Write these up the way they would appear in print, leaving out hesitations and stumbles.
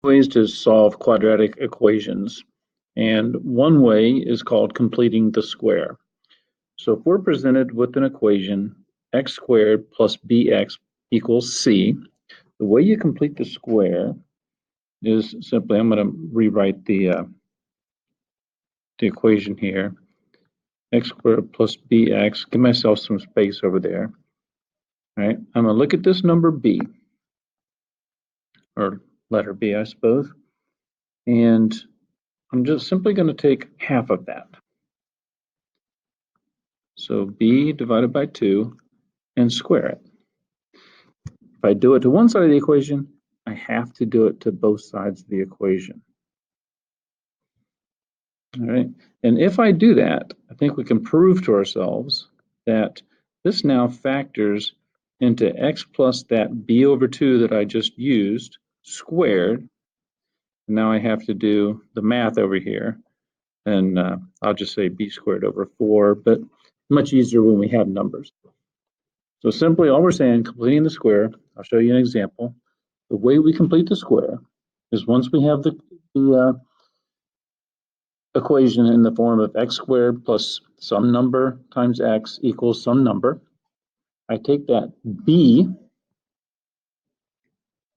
Ways to solve quadratic equations, and one way is called completing the square. So if we're presented with an equation, x squared plus bx equals c, the way you complete the square is simply, I'm going to rewrite the equation here, x squared plus bx, give myself some space over there. All right, I'm going to look at this number b, or letter b, I suppose, and I'm just simply going to take half of that. So b divided by 2 and square it. If I do it to one side of the equation, I have to do it to both sides of the equation. All right, and if I do that, I think we can prove to ourselves that this now factors into x plus that b over 2 that I just used squared. Now I have to do the math over here, and I'll just say b squared over 4, but much easier when we have numbers. So simply all we're saying, completing the square, I'll show you an example. The way we complete the square is once we have the equation in the form of x squared plus some number times x equals some number, I take that b,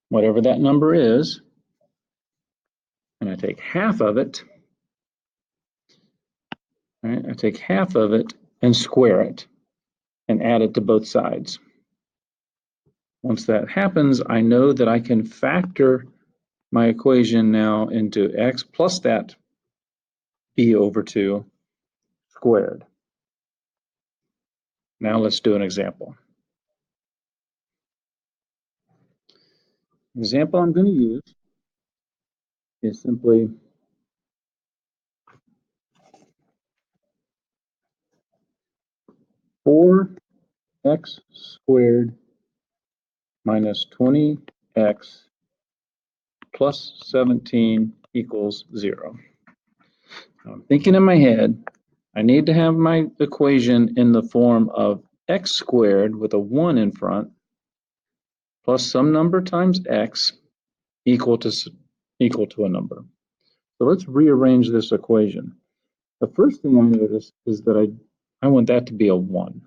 whatever that number is, and I take half of it. Right? I take half of it and square it and add it to both sides. Once that happens, I know that I can factor my equation now into x plus that b over 2 squared. Now let's do an example. The example I'm going to use is simply 4x squared minus 20x plus 17 equals 0. Now I'm thinking in my head, I need to have my equation in the form of x squared with a 1 in front plus some number times x equal to a number. So let's rearrange this equation. The first thing I notice is that I want that to be a 1.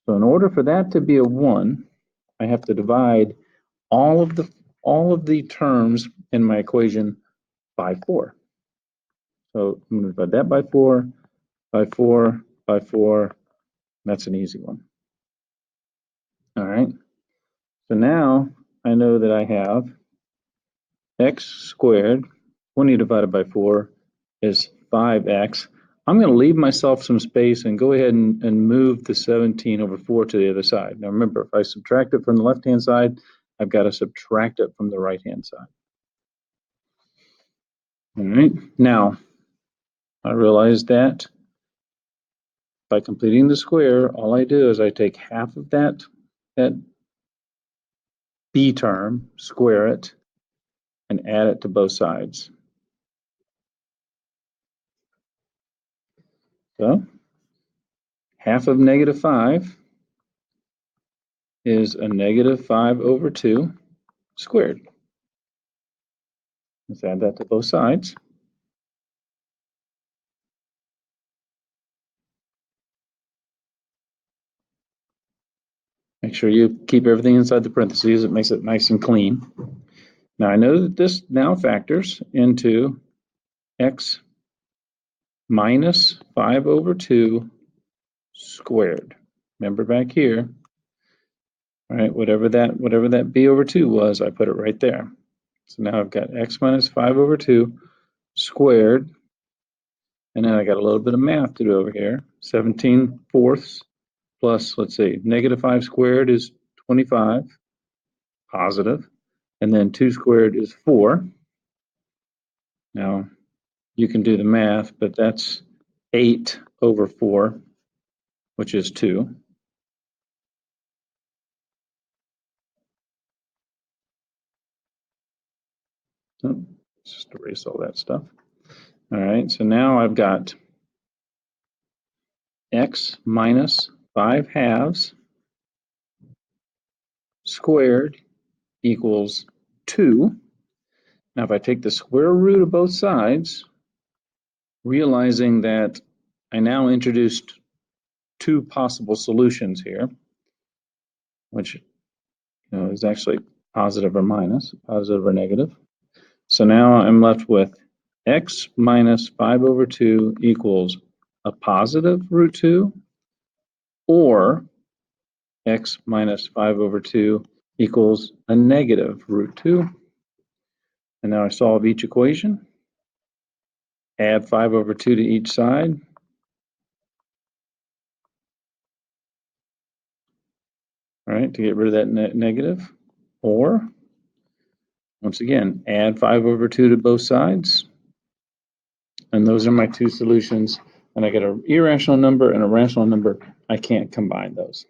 So in order for that to be a 1, I have to divide all of the terms in my equation by 4. So I'm going to divide that by 4, by 4, by 4. That's an easy one. All right. So now I know that I have x squared, 20 divided by 4 is 5x. I'm going to leave myself some space and go ahead and move the 17 over 4 to the other side. Now remember, if I subtract it from the left-hand side, I've got to subtract it from the right-hand side. All right. Now, I realize that by completing the square, all I do is I take half of that b term, square it, and add it to both sides. So half of negative 5 is a negative 5 over 2 squared. Let's add that to both sides. Make sure you keep everything inside the parentheses. It makes it nice and clean. Now I know that this now factors into x minus 5 over 2 squared. Remember back here, all right, whatever that b over 2 was, I put it right there. So now I've got x minus 5 over 2 squared, and then I got a little bit of math to do over here. 17 fourths plus, let's see, negative 5 squared is 25, positive, and then 2 squared is 4. Now, you can do the math, but that's 8 over 4, which is 2. Oh, just erase all that stuff. All right, so now I've got x minus 5 halves squared equals 2. Now, if I take the square root of both sides, realizing that I now introduced two possible solutions here, which is actually positive or minus, positive or negative. So now I'm left with x minus 5 over 2 equals a positive root 2, or x minus 5 over 2 equals a negative root 2. And now I solve each equation, add 5 over 2 to each side. All right, to get rid of that negative, or once again, add 5 over 2 to both sides. And those are my two solutions. And I get an irrational number and a rational number. I can't combine those.